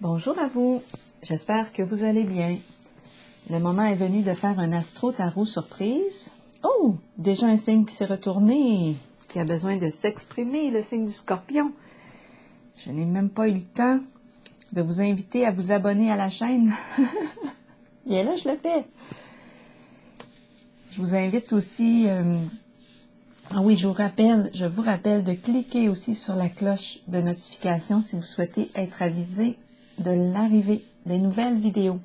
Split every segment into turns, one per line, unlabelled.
Bonjour à vous, j'espère que vous allez bien. Le moment est venu de faire un astro-tarot surprise. Oh, déjà un signe qui s'est retourné, qui a besoin de s'exprimer, le signe du Scorpion. Je n'ai même pas eu le temps de vous inviter à vous abonner à la chaîne. Bien là, je le fais. Je vous invite aussi... Ah oui, je vous rappelle de cliquer aussi sur la cloche de notification si vous souhaitez être avisé de l'arrivée des nouvelles vidéos.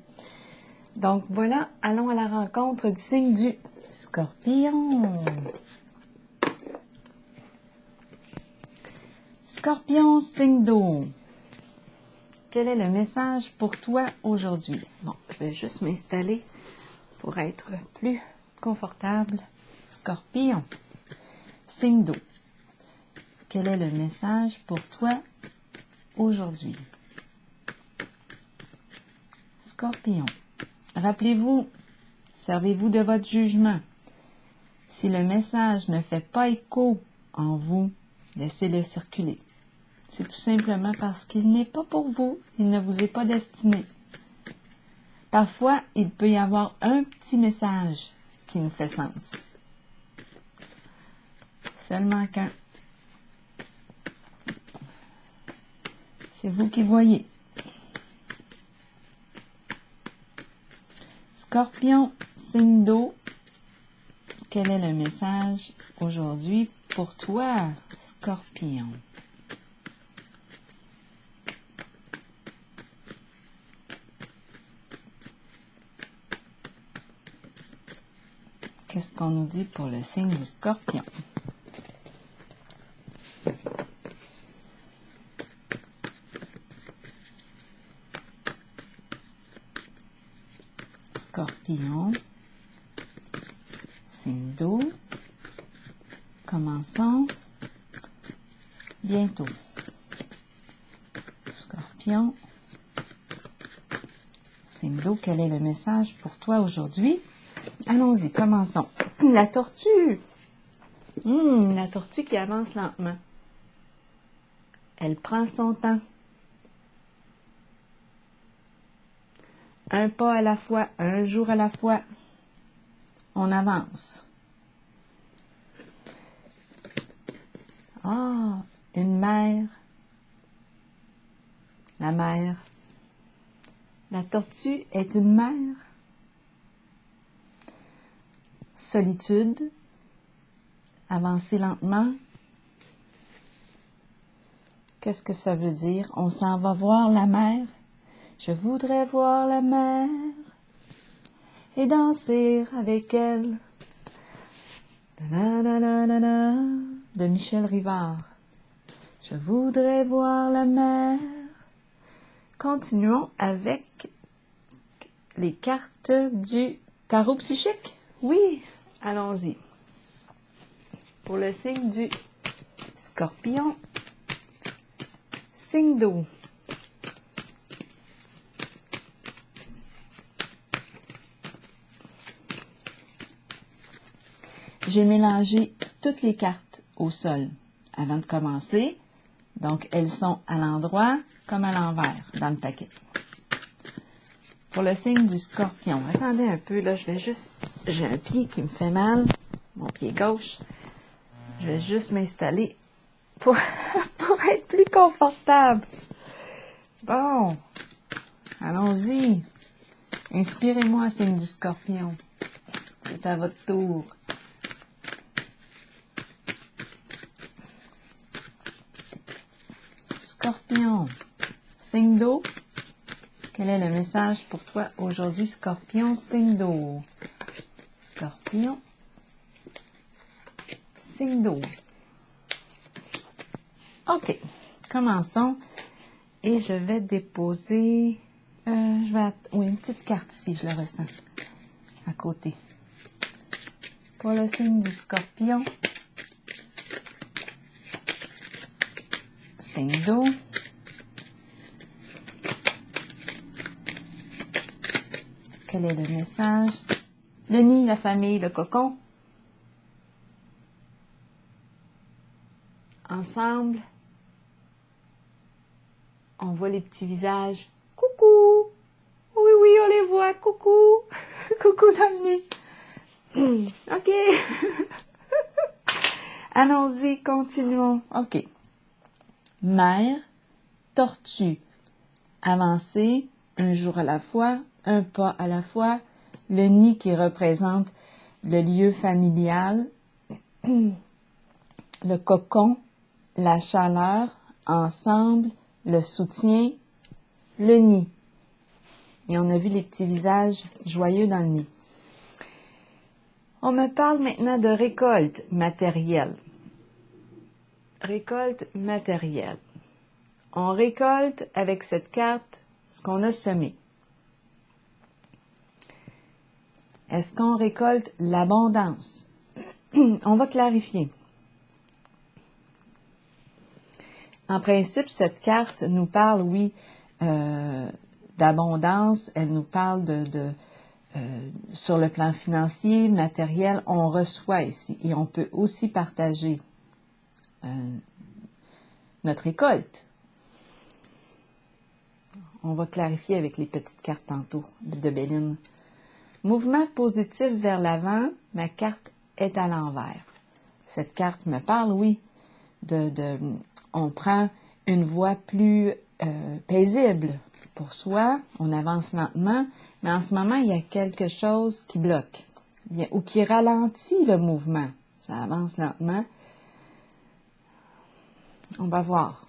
Donc voilà, allons à la rencontre du signe du Scorpion. Scorpion, signe d'eau. Quel est le message pour toi aujourd'hui? Bon, je vais juste m'installer pour être plus confortable. Scorpion, signe d'eau. Quel est le message pour toi aujourd'hui? Scorpion. Rappelez-vous, servez-vous de votre jugement. Si le message ne fait pas écho en vous, laissez-le circuler. C'est tout simplement parce qu'il n'est pas pour vous, il ne vous est pas destiné. Parfois, il peut y avoir un petit message qui nous fait sens. Seulement qu'un. C'est vous qui voyez. Scorpion, signe d'eau. Quel est le message aujourd'hui pour toi, Scorpion? Qu'est-ce qu'on nous dit pour le signe du Scorpion? Scorpion, signe d'eau, commençons bientôt. Scorpion, signe d'eau, quel est le message pour toi aujourd'hui? Allons-y, commençons. La tortue! La tortue qui avance lentement. Elle prend son temps. Un pas à la fois, un jour à la fois. On avance. Ah, une mère. La mère. La tortue est une mère. Solitude. Avancer lentement. Qu'est-ce que ça veut dire? On s'en va voir la mer. Je voudrais voir la mer et danser avec elle. De Michel Rivard. Je voudrais voir la mer. Continuons avec les cartes du tarot psychique. Oui, allons-y. Pour le signe du Scorpion, signe d'eau. J'ai mélangé toutes les cartes au sol avant de commencer. Donc, elles sont à l'endroit comme à l'envers dans le paquet. Pour le signe du Scorpion, attendez un peu, là, j'ai un pied qui me fait mal, mon pied gauche. Je vais juste m'installer pour être plus confortable. Bon, allons-y. Inspirez-moi, signe du Scorpion. C'est à votre tour. Scorpion, signe d'eau. Quel est le message pour toi aujourd'hui, Scorpion, signe d'eau? Scorpion, signe d'eau. OK, commençons. Et je vais déposer... oui, une petite carte ici, je la ressens, à côté. Pour le signe du Scorpion, signe d'eau. Quel est le message? Le nid, la famille, le cocon. Ensemble, on voit les petits visages les voit. Coucou. Coucou Dominique. OK. Allons-y, continuons. OK. Mère, tortue. Avancer, un jour à la fois, un pas à la fois. Le nid qui représente le lieu familial. Le cocon, la chaleur, ensemble, le soutien, le nid. Et on a vu les petits visages joyeux dans le nid. On me parle maintenant de récolte matérielle. Récolte matérielle. On récolte avec cette carte ce qu'on a semé. Est-ce qu'on récolte l'abondance? On va clarifier. En principe, cette carte nous parle, oui, d'abondance. Elle nous parle sur le plan financier, matériel. On reçoit ici et on peut aussi partager notre récolte. On va clarifier avec les petites cartes tantôt de Béline. Mouvement positif vers l'avant, ma carte est à l'envers. Cette carte me parle, oui, on prend une voie plus paisible pour soi, on avance lentement, mais en ce moment, il y a quelque chose qui bloque ou qui ralentit le mouvement. Ça avance lentement. On va voir.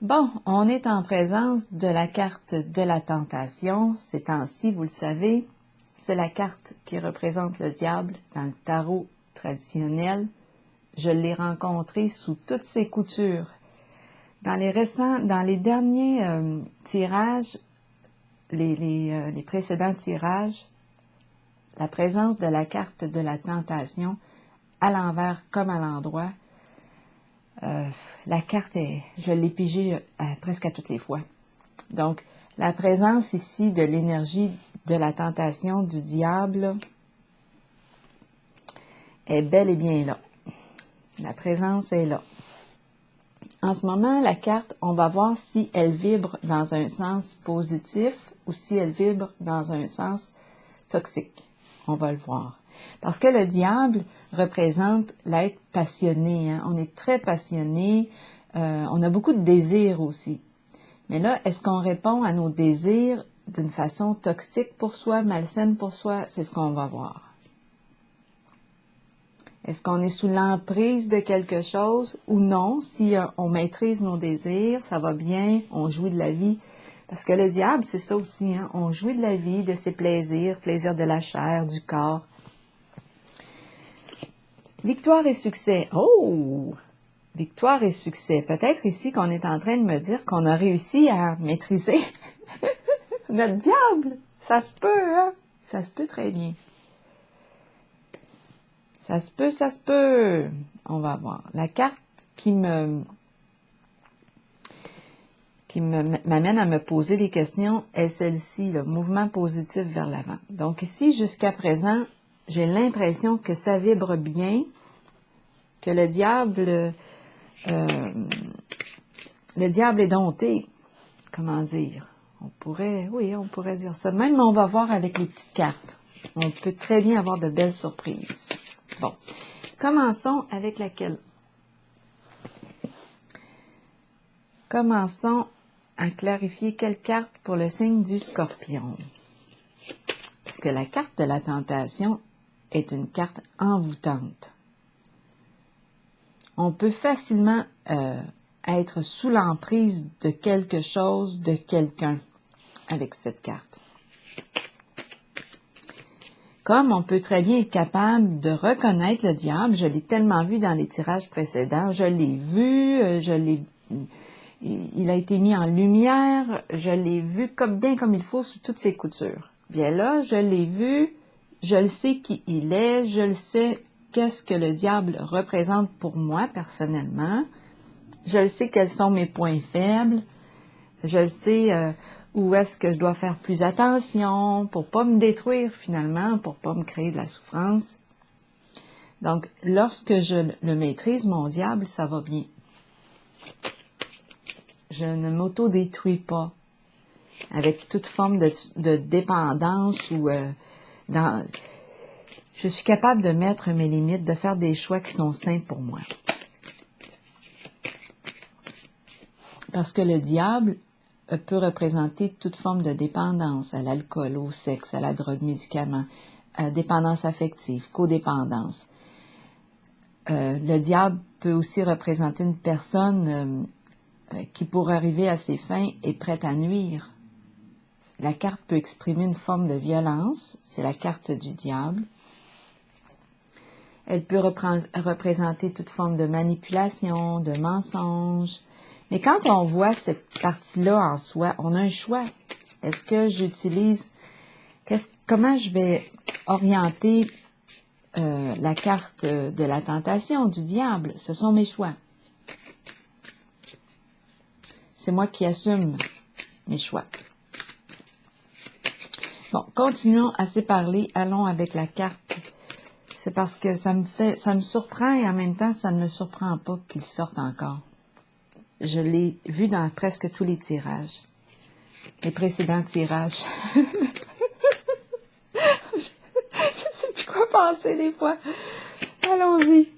Bon, on est en présence de la carte de la tentation. Ces temps-ci, vous le savez, c'est la carte qui représente le diable dans le tarot traditionnel. Je l'ai rencontré sous toutes ses coutures. Dans les derniers tirages, les précédents tirages, la présence de la carte de la tentation, à l'envers comme à l'endroit, la carte, je l'ai pigée presque à toutes les fois. Donc, la présence ici de l'énergie de la tentation du diable est bel et bien là. La présence est là. En ce moment, la carte, on va voir si elle vibre dans un sens positif ou si elle vibre dans un sens toxique. On va le voir. Parce que le diable représente l'être passionné. Hein? On est très passionné. On a beaucoup de désirs aussi. Mais là, est-ce qu'on répond à nos désirs d'une façon toxique pour soi, malsaine pour soi? C'est ce qu'on va voir. Est-ce qu'on est sous l'emprise de quelque chose ou non? Si on maîtrise nos désirs, ça va bien, on jouit de la vie. Parce que le diable, c'est ça aussi, hein? On jouit de la vie, de ses plaisirs, plaisirs de la chair, du corps. Victoire et succès. Oh! Victoire et succès. Peut-être ici qu'on est en train de me dire qu'on a réussi à maîtriser notre diable. Ça se peut, hein? Ça se peut très bien. Ça se peut, ça se peut. On va voir. La carte qui m'amène à me poser des questions est celle-ci, le mouvement positif vers l'avant. Donc ici, jusqu'à présent, j'ai l'impression que ça vibre bien, que le diable est dompté. Comment dire? On pourrait dire ça. Même on va voir avec les petites cartes. On peut très bien avoir de belles surprises. Bon, commençons avec laquelle? Commençons à clarifier quelle carte pour le signe du Scorpion. Parce que la carte de la tentation est une carte envoûtante. On peut facilement être sous l'emprise de quelque chose, de quelqu'un, avec cette carte. Comme on peut très bien être capable de reconnaître le diable, je l'ai tellement vu dans les tirages précédents, je l'ai vu, il a été mis en lumière, je l'ai vu bien comme il faut sous toutes ses coutures. Bien là, je l'ai vu, je le sais qui il est, je le sais qu'est-ce que le diable représente pour moi personnellement, je le sais quels sont mes points faibles, je le sais où est-ce que je dois faire plus attention pour pas me détruire finalement, pour pas me créer de la souffrance. Donc, lorsque je le maîtrise, mon diable, ça va bien. Je ne m'auto-détruis pas. avec toute forme de dépendance ou je suis capable de mettre mes limites, de faire des choix qui sont sains pour moi. Parce que le diable peut représenter toute forme de dépendance à l'alcool, au sexe, à la drogue, médicaments, dépendance affective, codépendance. Le diable peut aussi représenter une personne qui, pour arriver à ses fins, est prête à nuire. La carte peut exprimer une forme de violence, c'est la carte du diable. Elle peut représenter toute forme de manipulation, de mensonge. Mais quand on voit cette partie-là en soi, on a un choix. Est-ce que j'utilise... Comment je vais orienter la carte de la tentation, du diable? Ce sont mes choix. C'est moi qui assume mes choix. Bon, continuons à assez parler. Allons avec la carte. C'est parce que ça me surprend et en même temps, ça ne me surprend pas qu'il sorte encore. Je l'ai vu dans presque tous les tirages. Les précédents tirages. Je ne sais plus quoi penser des fois. Allons-y.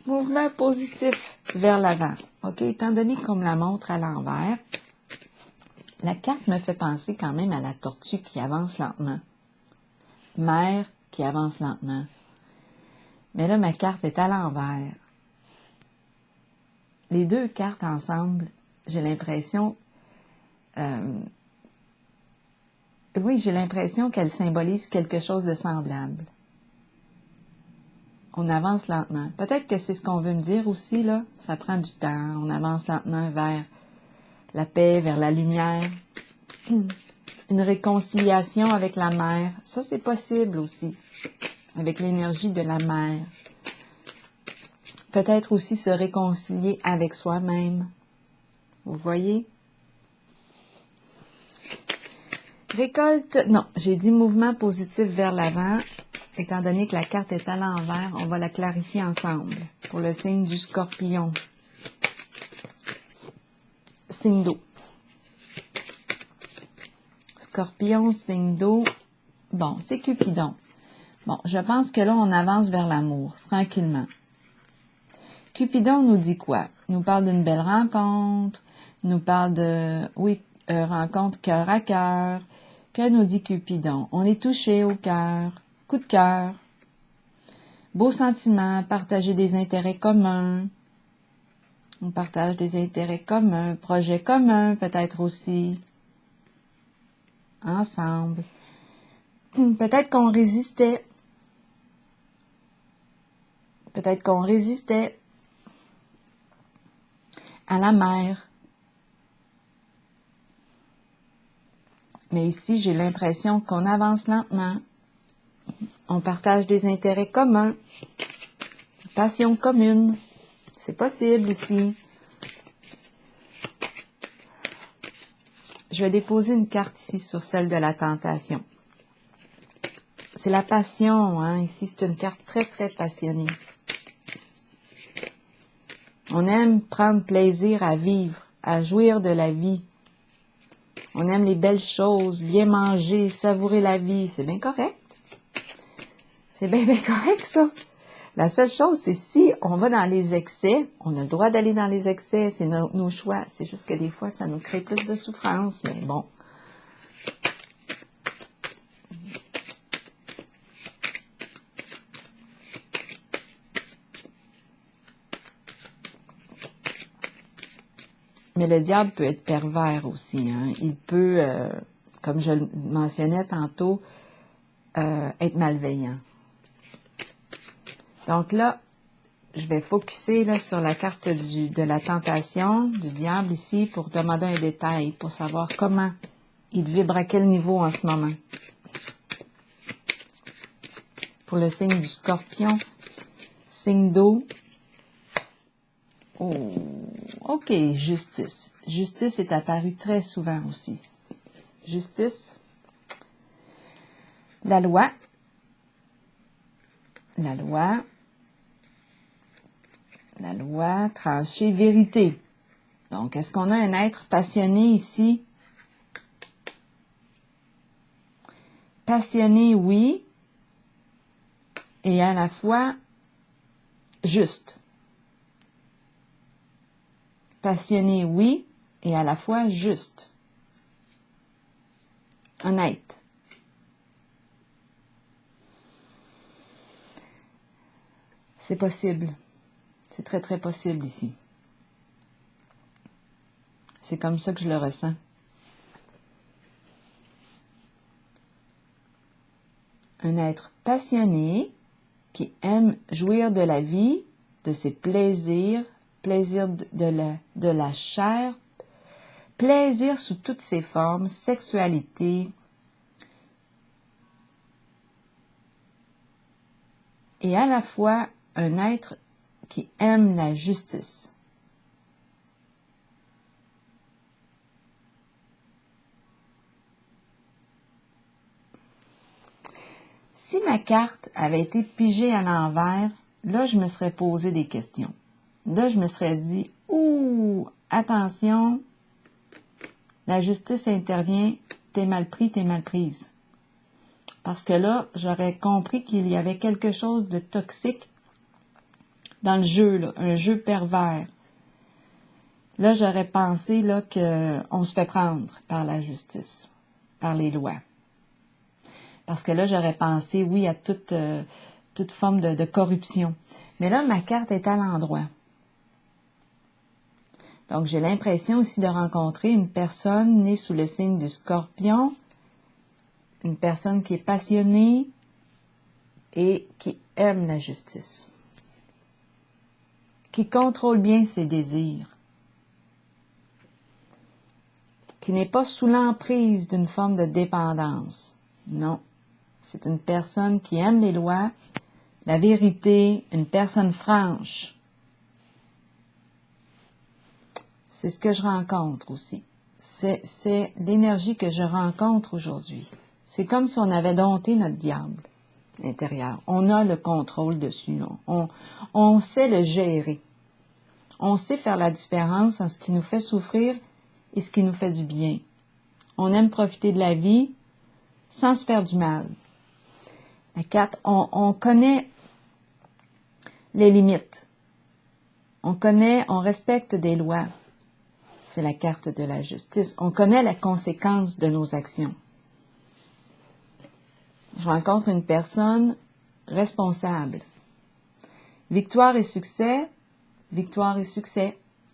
Mouvement positif vers l'avant. OK, étant donné qu'on me la montre à l'envers, la carte me fait penser quand même à la tortue qui avance lentement. Mère qui avance lentement. Mais là, ma carte est à l'envers. Les deux cartes ensemble, j'ai l'impression... oui, j'ai l'impression qu'elles symbolisent quelque chose de semblable. On avance lentement. Peut-être que c'est ce qu'on veut me dire aussi, là. Ça prend du temps. On avance lentement vers la paix, vers la lumière. Une réconciliation avec la mère. Ça, c'est possible aussi. Avec l'énergie de la mère. Peut-être aussi se réconcilier avec soi-même. Vous voyez? Récolte, non, j'ai dit mouvement positif vers l'avant. Étant donné que la carte est à l'envers, on va la clarifier ensemble. Pour le signe du Scorpion. Signe d'eau. Scorpion, signe d'eau. Bon, c'est Cupidon. Bon, je pense que là, on avance vers l'amour, tranquillement. Cupidon nous dit quoi? Nous parle d'une belle rencontre, nous parle de, oui, rencontre cœur à cœur. Que nous dit Cupidon? On est touché au cœur, coup de cœur, beaux sentiments, partager des intérêts communs. On partage des intérêts communs, projets communs peut-être aussi, ensemble. Peut-être qu'on résistait. Peut-être qu'on résistait à la mer. Mais ici, j'ai l'impression qu'on avance lentement. On partage des intérêts communs, passions communes. C'est possible ici. Je vais déposer une carte ici sur celle de la tentation. C'est la passion, hein. Ici, c'est une carte très, très passionnée. On aime prendre plaisir à vivre, à jouir de la vie. On aime les belles choses, bien manger, savourer la vie. C'est bien correct. C'est bien, bien correct, ça. La seule chose, c'est si on va dans les excès, on a le droit d'aller dans les excès, c'est nos choix. C'est juste que des fois, ça nous crée plus de souffrance, mais bon. Mais le diable peut être pervers aussi, hein. Il peut, comme je le mentionnais tantôt, être malveillant. Donc là, je vais focusser là, sur la carte de la tentation, du diable ici, pour demander un détail, pour savoir comment il vibre à quel niveau en ce moment. Pour le signe du Scorpion, signe d'eau. Oh, ok, justice. Justice est apparue très souvent aussi. Justice, la loi, tranchée, vérité. Donc, est-ce qu'on a un être passionné ici passionné, oui, et à la fois juste. Passionné, oui, et à la fois juste. Honnête. C'est possible. C'est très, très possible ici. C'est comme ça que je le ressens. Un être passionné qui aime jouir de la vie, de ses plaisirs, plaisir de la chair, plaisir sous toutes ses formes, sexualité, et à la fois un être qui aime la justice. Si ma carte avait été pigée à l'envers, là, je me serais posé des questions. Là, je me serais dit, ouh, attention, la justice intervient, t'es mal pris, t'es mal prise. Parce que là, j'aurais compris qu'il y avait quelque chose de toxique dans le jeu, là, un jeu pervers. Là, j'aurais pensé là qu'on se fait prendre par la justice, par les lois. Parce que là, j'aurais pensé, oui, à toute forme de corruption. Mais là, ma carte est à l'endroit. Donc, j'ai l'impression aussi de rencontrer une personne née sous le signe du Scorpion, une personne qui est passionnée et qui aime la justice, qui contrôle bien ses désirs, qui n'est pas sous l'emprise d'une forme de dépendance. Non, c'est une personne qui aime les lois, la vérité, une personne franche. C'est ce que je rencontre aussi. C'est l'énergie que je rencontre aujourd'hui. C'est comme si on avait dompté notre diable intérieur. On a le contrôle dessus. On sait le gérer. On sait faire la différence entre ce qui nous fait souffrir et ce qui nous fait du bien. On aime profiter de la vie sans se faire du mal. La carte, on connaît les limites. On respecte des lois. C'est la carte de la justice. On connaît la conséquence de nos actions. Je rencontre une personne responsable. Victoire et succès,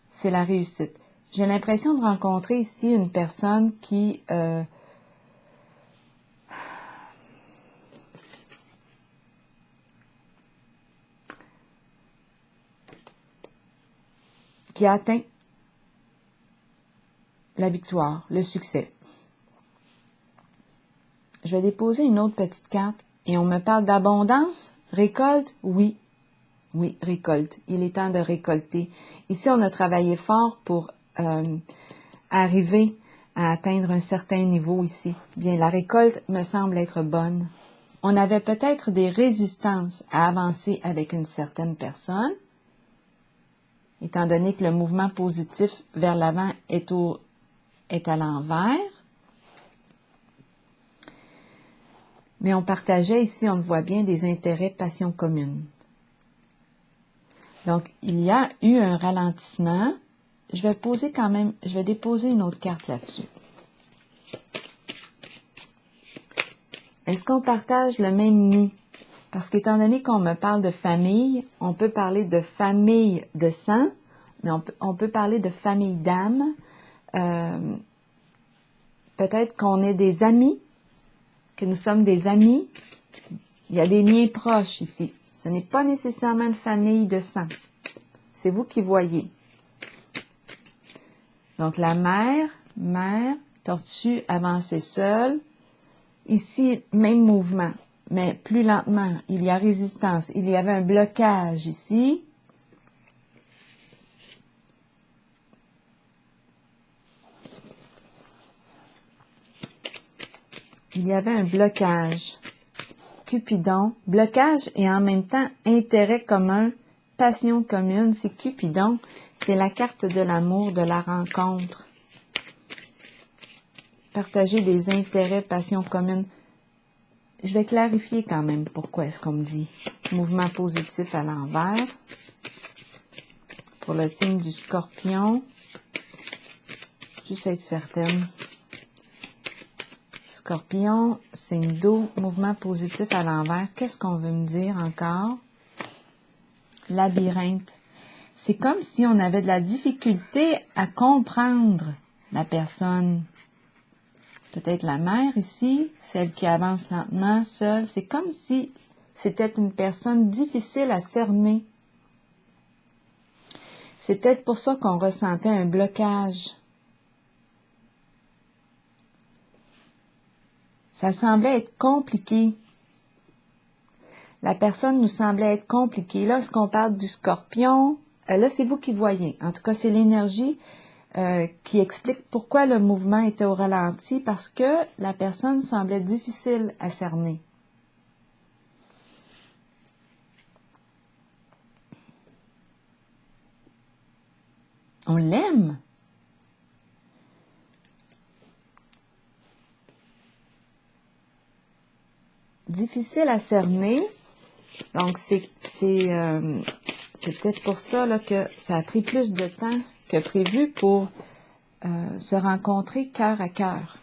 c'est la réussite. J'ai l'impression de rencontrer ici une personne qui a atteint la victoire, le succès. Je vais déposer une autre petite carte et on me parle d'abondance. Récolte? Oui. Oui, récolte. Il est temps de récolter. Ici, on a travaillé fort pour arriver à atteindre un certain niveau ici. Bien, la récolte me semble être bonne. On avait peut-être des résistances à avancer avec une certaine personne, étant donné que le mouvement positif vers l'avant est à l'envers. Mais on partageait ici, on le voit bien, des intérêts, passions communes. Donc, il y a eu un ralentissement. Je vais déposer une autre carte là-dessus. Est-ce qu'on partage le même nid? Parce qu'étant donné qu'on me parle de famille, on peut parler de famille de sang, mais on peut parler de famille d'âme. Peut-être qu'on est des amis, que nous sommes des amis. Il y a des liens proches ici. Ce n'est pas nécessairement une famille de sang. C'est vous qui voyez. Donc, la mère, tortue, avancer seule. Ici, même mouvement, mais plus lentement. Il y a résistance. Il y avait un blocage ici. Il y avait un blocage. Cupidon, blocage et en même temps intérêt commun, passion commune, c'est Cupidon, c'est la carte de l'amour, de la rencontre. Partager des intérêts, passion commune. je vais clarifier quand même pourquoi est-ce qu'on me dit mouvement positif à l'envers. Pour le signe du Scorpion, juste être certaine. Scorpion, signe d'eau, mouvement positif à l'envers. Qu'est-ce qu'on veut me dire encore? Labyrinthe. C'est comme si on avait de la difficulté à comprendre la personne. Peut-être la mère ici, celle qui avance lentement, seule. C'est comme si c'était une personne difficile à cerner. C'est peut-être pour ça qu'on ressentait un blocage. Ça semblait être compliqué. La personne nous semblait être compliquée. Là, est-ce qu'on parle du Scorpion? Là, c'est vous qui voyez. En tout cas, c'est l'énergie qui explique pourquoi le mouvement était au ralenti, parce que la personne semblait difficile à cerner. On l'aime. Difficile à cerner. Donc, c'est peut-être pour ça là, que ça a pris plus de temps que prévu pour se rencontrer cœur à cœur.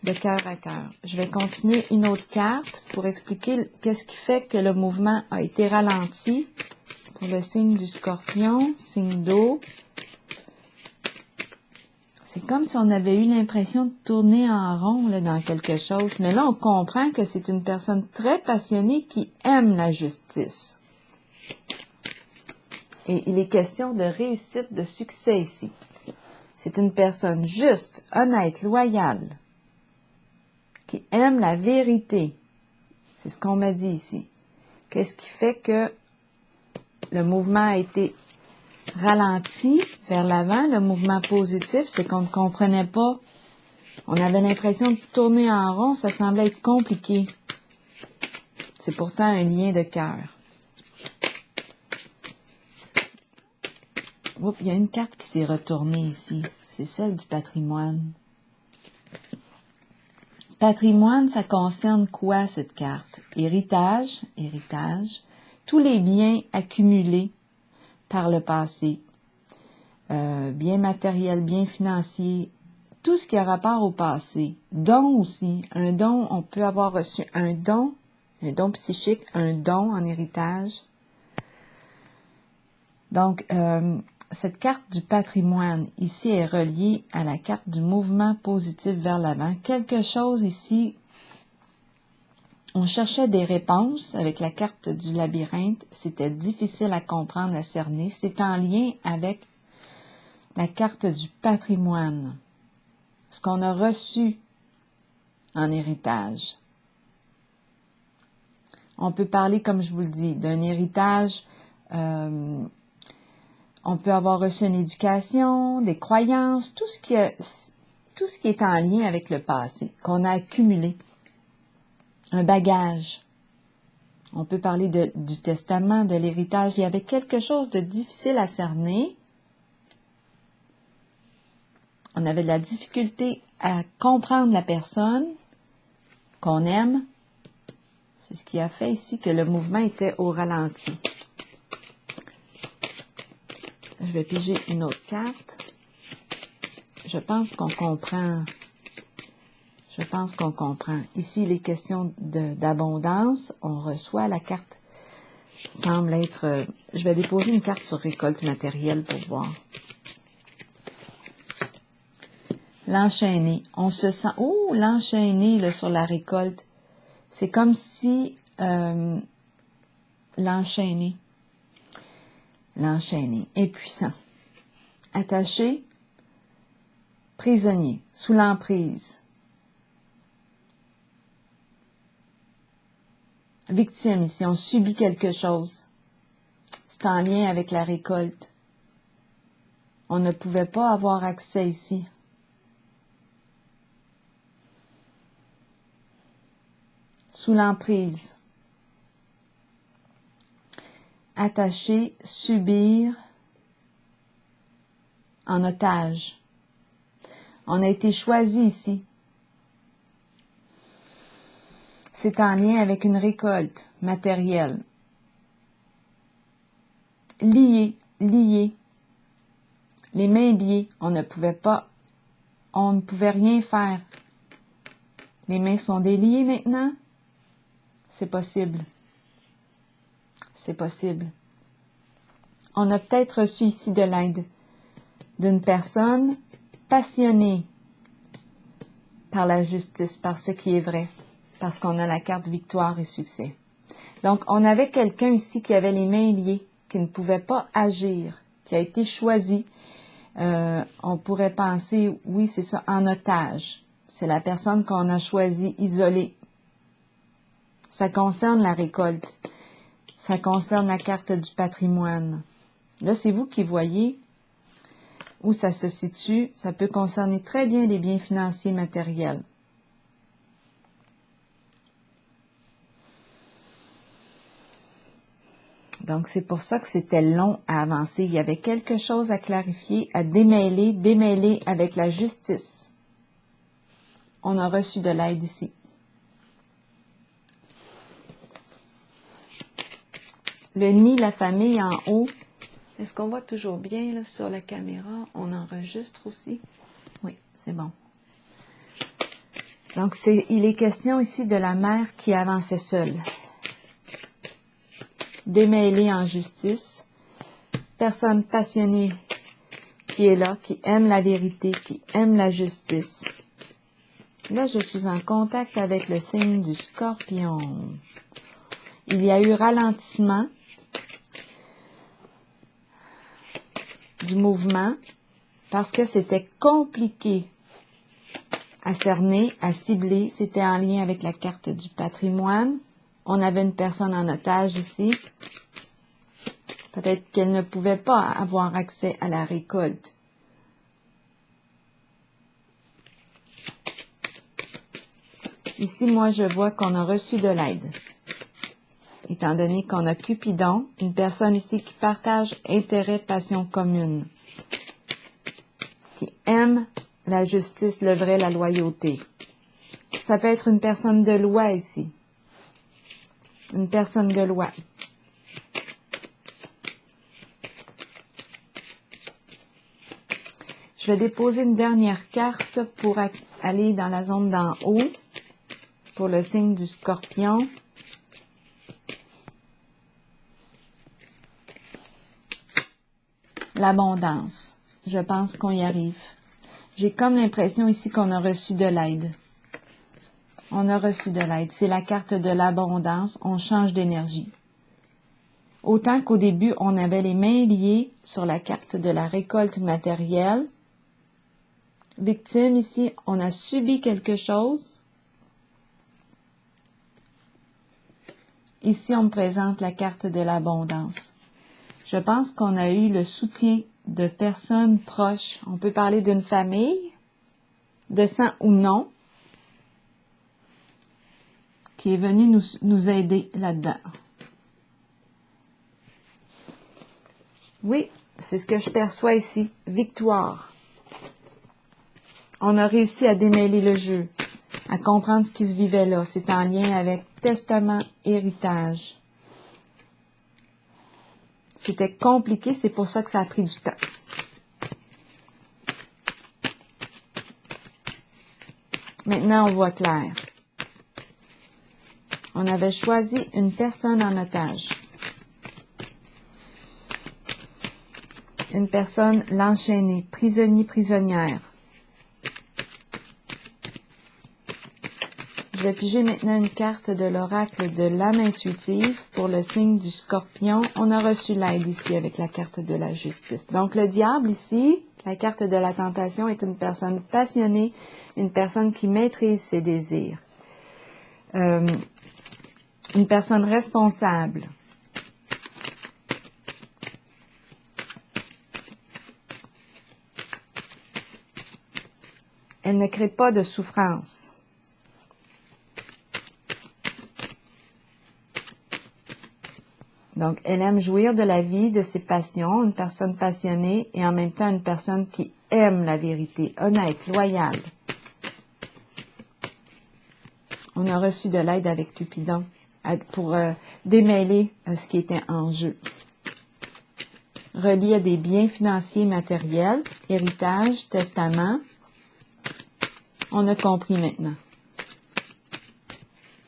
De cœur à cœur. Je vais continuer une autre carte pour expliquer qu'est-ce qui fait que le mouvement a été ralenti pour le signe du Scorpion, signe d'eau. C'est comme si on avait eu l'impression de tourner en rond là, dans quelque chose. Mais là, on comprend que c'est une personne très passionnée qui aime la justice. Et il est question de réussite, de succès ici. C'est une personne juste, honnête, loyale, qui aime la vérité. C'est ce qu'on m'a dit ici. Qu'est-ce qui fait que le mouvement a été ralenti vers l'avant, le mouvement positif, c'est qu'on ne comprenait pas. On avait l'impression de tourner en rond, ça semblait être compliqué. C'est pourtant un lien de cœur. Oups, il y a une carte qui s'est retournée ici. C'est celle du patrimoine. Patrimoine, ça concerne quoi cette carte? Héritage, tous les biens accumulés par le passé, biens matériels, biens financiers, tout ce qui a rapport au passé. Don aussi, un don, on peut avoir reçu un don psychique, un don en héritage. Donc, cette carte du patrimoine ici est reliée à la carte du mouvement positif vers l'avant. Quelque chose ici, on cherchait des réponses avec la carte du labyrinthe. C'était difficile à comprendre, à cerner. C'est en lien avec la carte du patrimoine. Ce qu'on a reçu en héritage. On peut parler, comme je vous le dis, d'un héritage. On peut avoir reçu une éducation, des croyances, tout ce qui est en lien avec le passé, qu'on a accumulé. Un bagage. On peut parler du testament, de l'héritage. Il y avait quelque chose de difficile à cerner. On avait de la difficulté à comprendre la personne qu'on aime. C'est ce qui a fait ici que le mouvement était au ralenti. Je vais piger une autre carte. Je pense qu'on comprend. Ici, il est question d'abondance. On reçoit la carte. Semble être... je vais déposer une carte sur récolte matérielle pour voir. L'enchaîné. On se sent... Oh, l'enchaîné là, sur la récolte. C'est comme si... l'enchaîné est puissant. Attaché, prisonnier, sous l'emprise. Victime, ici, on subit quelque chose. C'est en lien avec la récolte. On ne pouvait pas avoir accès ici. Sous l'emprise. Attaché, subir, en otage. On a été choisi ici. c'est en lien avec une récolte matérielle. Lié. Les mains liées, on ne pouvait rien faire. Les mains sont déliées maintenant. C'est possible. C'est possible. On a peut-être reçu ici de l'aide d'une personne passionnée par la justice, par ce qui est vrai, parce qu'on a la carte victoire et succès. Donc, on avait quelqu'un ici qui avait les mains liées, qui ne pouvait pas agir, qui a été choisi. On pourrait penser, oui, c'est ça, en otage. C'est la personne qu'on a choisie isolée. Ça concerne la récolte. Ça concerne la carte du patrimoine. Là, c'est vous qui voyez où ça se situe. Ça peut concerner très bien les biens financiers matériels. Donc, c'est pour ça que c'était long à avancer. Il y avait quelque chose à clarifier, à démêler avec la justice. On a reçu de l'aide ici. Le nid, la famille en haut. Est-ce qu'on voit toujours bien là, sur la caméra? On enregistre aussi? Oui, c'est bon. Donc, il est question ici de la mère qui avançait seule. Démêlée en justice. Personne passionnée qui est là, qui aime la vérité, qui aime la justice. Là, je suis en contact avec le signe du Scorpion. Il y a eu ralentissement du mouvement parce que c'était compliqué à cerner, à cibler. C'était en lien avec la carte du patrimoine. On avait une personne en otage ici. Peut-être qu'elle ne pouvait pas avoir accès à la récolte. Ici, moi, je vois qu'on a reçu de l'aide. Étant donné qu'on a Cupidon, une personne ici qui partage intérêt, passion commune, qui aime la justice, le vrai, la loyauté. Ça peut être une personne de loi ici. Une personne de loi. Je vais déposer une dernière carte pour aller dans la zone d'en haut, pour le signe du Scorpion. L'abondance. Je pense qu'on y arrive. J'ai comme l'impression ici qu'on a reçu de l'aide. On a reçu de l'aide. C'est la carte de l'abondance. On change d'énergie. Autant qu'au début, on avait les mains liées sur la carte de la récolte matérielle. Victime, ici, on a subi quelque chose. Ici, on me présente la carte de l'abondance. Je pense qu'on a eu le soutien de personnes proches. On peut parler d'une famille, de sang ou non, qui est venue nous aider là-dedans. Oui, c'est ce que je perçois ici. Victoire. On a réussi à démêler le jeu, à comprendre ce qui se vivait là. C'est en lien avec testament, héritage. C'était compliqué, c'est pour ça que ça a pris du temps. Maintenant, on voit clair. On avait choisi une personne en otage. Une personne l'enchaînée, prisonnier, prisonnière. Je vais piger maintenant une carte de l'oracle de l'âme intuitive pour le signe du Scorpion. On a reçu l'aide ici avec la carte de la justice. Donc le diable ici, la carte de la tentation, est une personne passionnée, une personne qui maîtrise ses désirs. Une personne responsable. Elle ne crée pas de souffrance. Donc, elle aime jouir de la vie, de ses passions, une personne passionnée et en même temps une personne qui aime la vérité, honnête, loyale. On a reçu de l'aide avec Cupidon pour démêler ce qui était en jeu. Relié à des biens financiers matériels, héritage, testament. On a compris maintenant.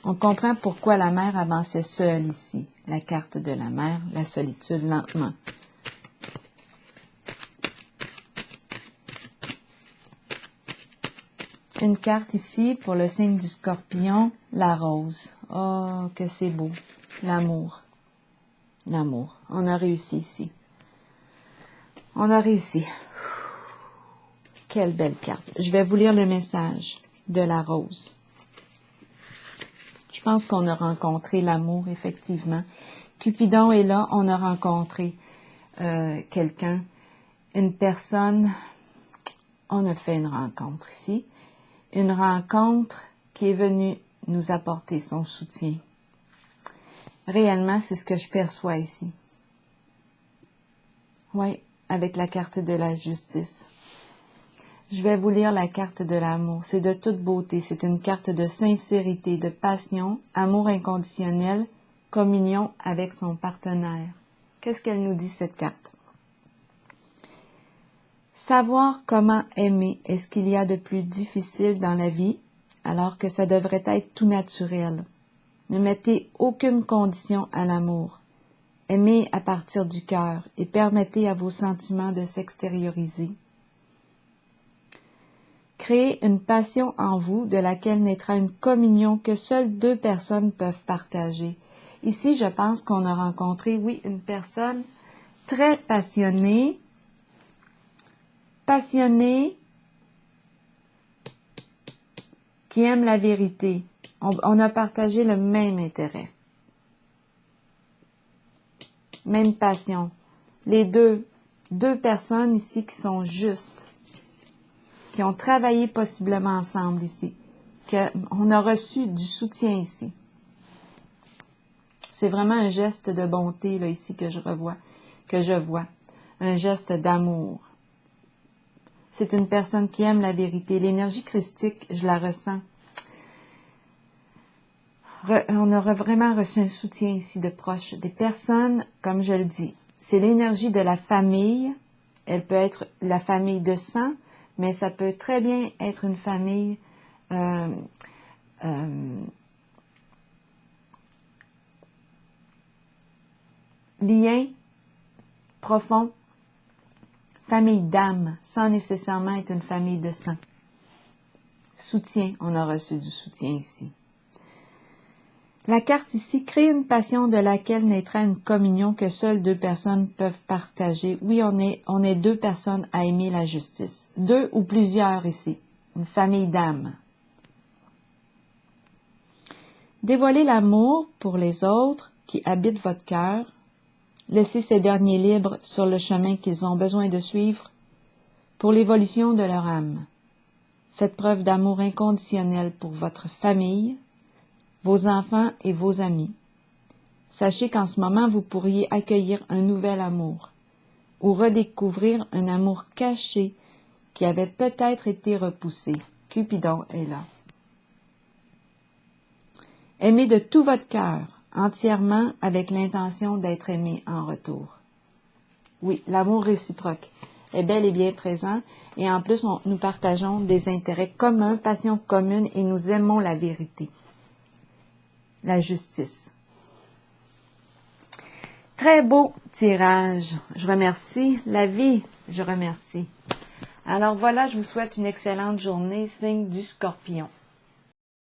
On comprend pourquoi la mère avançait seule ici. La carte de la mère, la solitude lentement. Une carte ici pour le signe du Scorpion, la rose. Oh, que c'est beau. L'amour. L'amour. On a réussi ici. On a réussi. Quelle belle carte. Je vais vous lire le message de la rose. Je pense qu'on a rencontré l'amour, effectivement. Cupidon est là, on a rencontré quelqu'un, une personne. On a fait une rencontre ici. Une rencontre qui est venue nous apporter son soutien. Réellement, c'est ce que je perçois ici. Oui, avec la carte de la justice. Je vais vous lire la carte de l'amour. C'est de toute beauté. C'est une carte de sincérité, de passion, amour inconditionnel, communion avec son partenaire. Qu'est-ce qu'elle nous dit, cette carte? Savoir comment aimer est ce qu'il y a de plus difficile dans la vie, alors que ça devrait être tout naturel. Ne mettez aucune condition à l'amour. Aimez à partir du cœur et permettez à vos sentiments de s'extérioriser. Créez une passion en vous de laquelle naîtra une communion que seules deux personnes peuvent partager. Ici, je pense qu'on a rencontré, oui, une personne très passionnée, qui aime la vérité. On a partagé le même intérêt, même passion. Les deux personnes ici qui sont justes, qui ont travaillé possiblement ensemble ici, qu'on a reçu du soutien ici. C'est vraiment un geste de bonté là ici que je vois, un geste d'amour. C'est une personne qui aime la vérité. L'énergie christique, je la ressens. On aura vraiment reçu un soutien ici de proches, des personnes, comme je le dis. C'est l'énergie de la famille. Elle peut être la famille de sang, mais ça peut très bien être une famille lien profond, famille d'âme, sans nécessairement être une famille de sang. Soutien, on a reçu du soutien ici. La carte ici crée une passion de laquelle naîtra une communion que seules deux personnes peuvent partager. Oui, on est deux personnes à aimer la justice. Deux ou plusieurs ici. Une famille d'âmes. Dévoilez l'amour pour les autres qui habitent votre cœur. Laissez ces derniers libres sur le chemin qu'ils ont besoin de suivre pour l'évolution de leur âme. Faites preuve d'amour inconditionnel pour votre famille, vos enfants et vos amis. Sachez qu'en ce moment, vous pourriez accueillir un nouvel amour ou redécouvrir un amour caché qui avait peut-être été repoussé. Cupidon est là. Aimez de tout votre cœur, entièrement avec l'intention d'être aimé en retour. Oui, l'amour réciproque est bel et bien présent et en plus, nous partageons des intérêts communs, passions communes et nous aimons la vérité. La justice. Très beau tirage. Je remercie la vie. Je remercie. Alors voilà, je vous souhaite une excellente journée, signe du Scorpion.